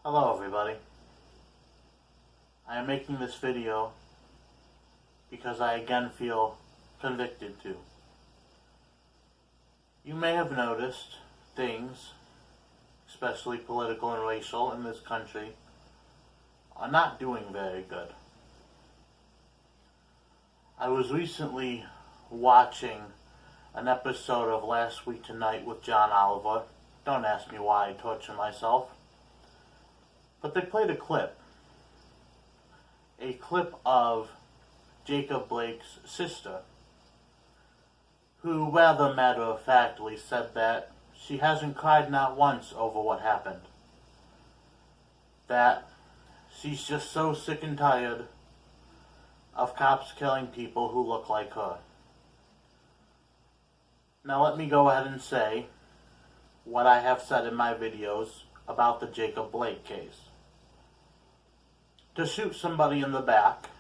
Hello everybody. I am making this video because I again feel convicted to. You may have noticed things, especially political and racial, in this country are not doing very good. I was recently watching an episode of Last Week Tonight with John Oliver. Don't ask me why I torture myself. But they played a clip of Jacob Blake's sister, who rather matter-of-factly said that she hasn't cried not once over what happened. That she's just so sick and tired of cops killing people who look like her. Now let me go ahead and say what I have said in my videos about the Jacob Blake case. To shoot somebody in the back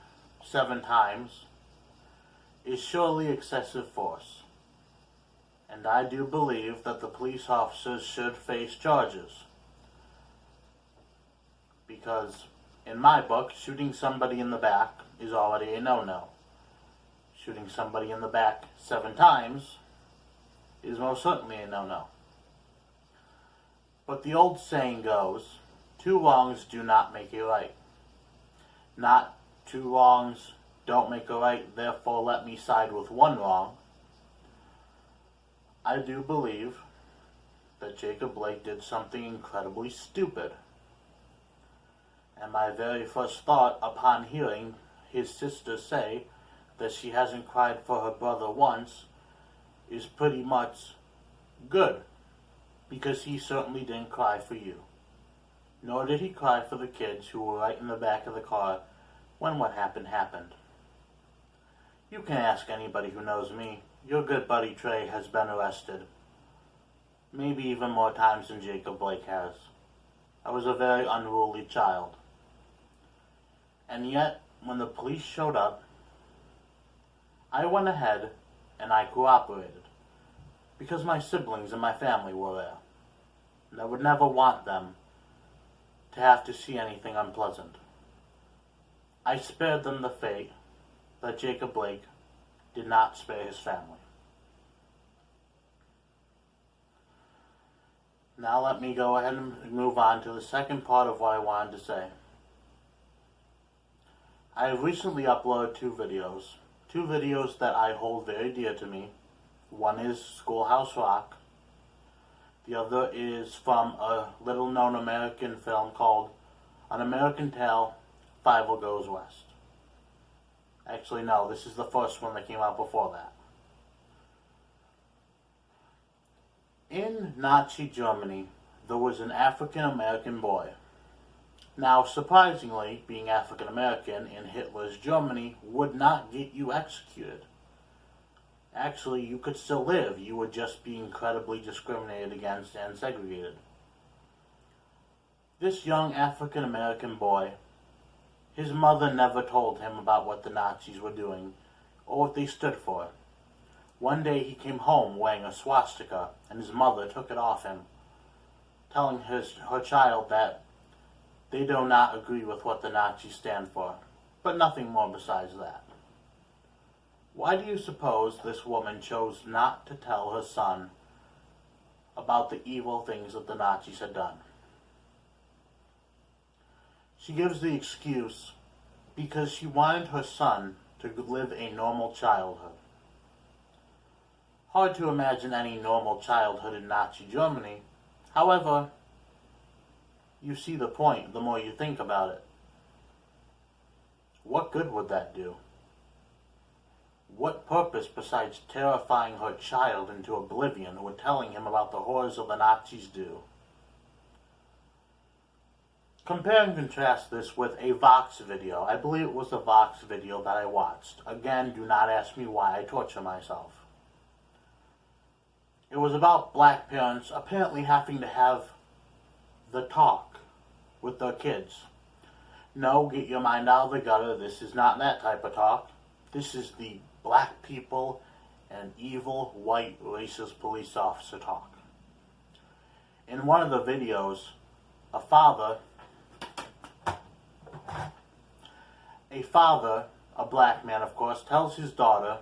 7 times is surely excessive force, and I do believe that the police officers should face charges, because in my book, shooting somebody in the back is already a no-no. Shooting somebody in the back 7 times is most certainly a no-no. But the old saying goes, 2 wrongs do not make a right. Not 2 wrongs don't make a right, therefore let me side with 1 wrong. I do believe that Jacob Blake did something incredibly stupid. And my very first thought upon hearing his sister say that she hasn't cried for her brother once is pretty much good, because he certainly didn't cry for you. Nor did he cry for the kids who were right in the back of the car when what happened happened. You can ask anybody who knows me. Your good buddy Trey has been arrested. Maybe even more times than Jacob Blake has. I was a very unruly child. And yet, when the police showed up, I went ahead and I cooperated, because my siblings and my family were there. And I would never want them to have to see anything unpleasant. I spared them the fate that Jacob Blake did not spare his family. Now let me go ahead and move on to the second part of what I wanted to say. I have recently uploaded 2 videos that I hold very dear to me. One is Schoolhouse Rock. The other is from a little-known American film called An American Tale, Fievel Goes West. Actually, no, this is the first one that came out before that. In Nazi Germany, there was an African-American boy. Now, surprisingly, being African-American in Hitler's Germany would not get you executed. Actually, you could still live. You would just be incredibly discriminated against and segregated. This young African-American boy, his mother never told him about what the Nazis were doing or what they stood for. One day he came home wearing a swastika, and his mother took it off him, telling her child that they do not agree with what the Nazis stand for, but nothing more besides that. Why do you suppose this woman chose not to tell her son about the evil things that the Nazis had done? She gives the excuse because she wanted her son to live a normal childhood. Hard to imagine any normal childhood in Nazi Germany. However, you see the point the more you think about it. What good would that do? What purpose besides terrifying her child into oblivion would telling him about the horrors of the Nazis do? Compare and contrast this with a Vox video. I believe it was a Vox video that I watched. Again, do not ask me why I torture myself. It was about black parents apparently having to have the talk with their kids. No, get your mind out of the gutter. This is not that type of talk. This is the black people and evil white racist police officer talk. In one of the videos, a father A father, a black man of course, tells his daughter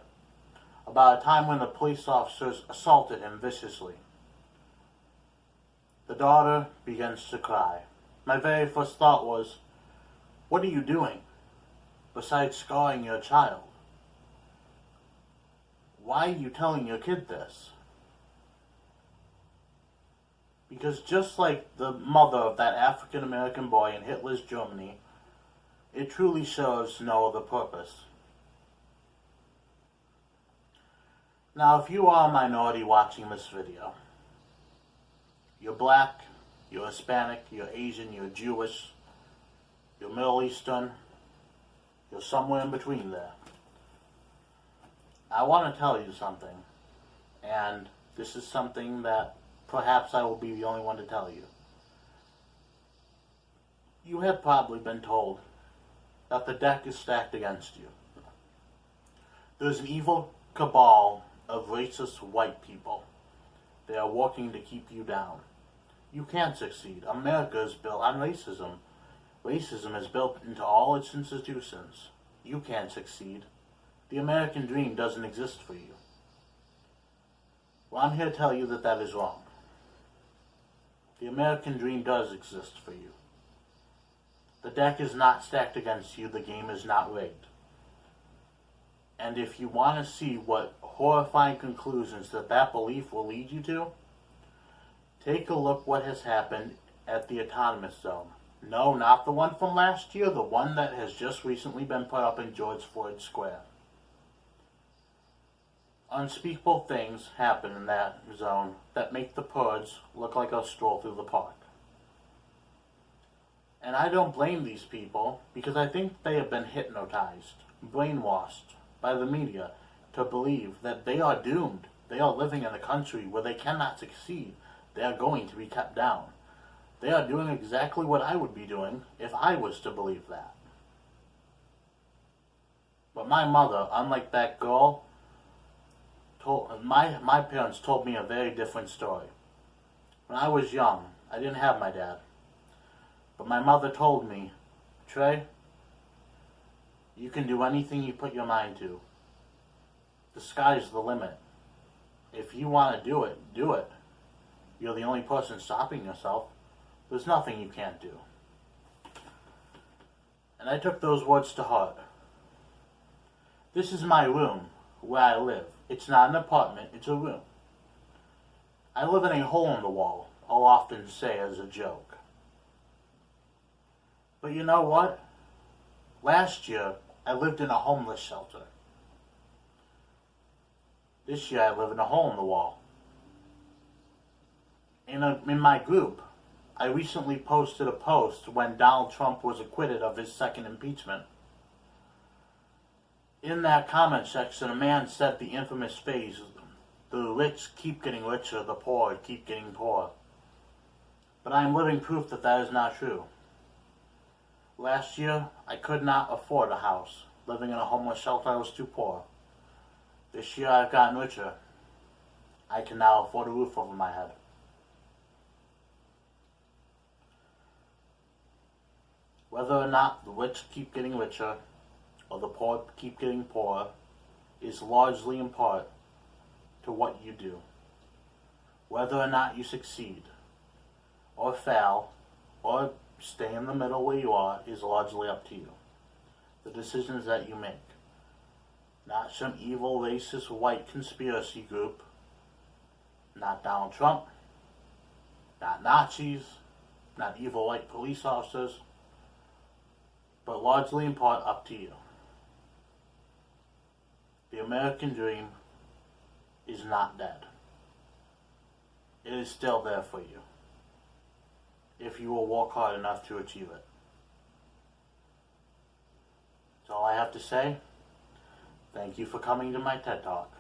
about a time when the police officers assaulted him viciously. The daughter begins to cry. My very first thought was, what are you doing besides scarring your child? Why are you telling your kid this? Because just like the mother of that African American boy in Hitler's Germany, it truly serves no other purpose. Now, if you are a minority watching this video, you're black, you're Hispanic, you're Asian, you're Jewish, you're Middle Eastern, you're somewhere in between there. I want to tell you something, and this is something that perhaps I will be the only one to tell you. You have probably been told that the deck is stacked against you. There's an evil cabal of racist white people. They are working to keep you down. You can't succeed. America is built on racism. Racism is built into all its institutions. You can't succeed. The American dream doesn't exist for you. Well, I'm here to tell you that that is wrong. The American dream does exist for you. The deck is not stacked against you. The game is not rigged. And if you want to see what horrifying conclusions that belief will lead you to, take a look what has happened at the autonomous zone. No, not the one from last year, the one that has just recently been put up in George Floyd Square. Unspeakable things happen in that zone that make the purge look like a stroll through the park. And I don't blame these people because I think they have been hypnotized, brainwashed by the media to believe that they are doomed. They are living in a country where they cannot succeed. They are going to be kept down. They are doing exactly what I would be doing if I was to believe that. But my mother, unlike that girl, my parents told me a very different story. When I was young, I didn't have my dad. But my mother told me, Trey, you can do anything you put your mind to. The sky's the limit. If you want to do it, do it. You're the only person stopping yourself. There's nothing you can't do. And I took those words to heart. This is my room, where I live. It's not an apartment, it's a room. I live in a hole in the wall, I'll often say as a joke. But you know what? Last year, I lived in a homeless shelter. This year, I live in a hole in the wall. In my group, I recently posted a post when Donald Trump was acquitted of his second impeachment. In that comment section, a man said the infamous phrase, the rich keep getting richer, the poor keep getting poorer. But I am living proof that that is not true. Last year, I could not afford a house. Living in a homeless shelter, I was too poor. This year, I've gotten richer. I can now afford a roof over my head. Whether or not the rich keep getting richer or the poor keep getting poorer is largely in part to what you do. Whether or not you succeed or fail or stay in the middle where you are is largely up to you. The decisions that you make. Not some evil, racist, white conspiracy group. Not Donald Trump. Not Nazis. Not evil white police officers. But largely in part up to you. The American dream is not dead. It is still there for you, if you will work hard enough to achieve it. That's all I have to say. Thank you for coming to my TED Talk.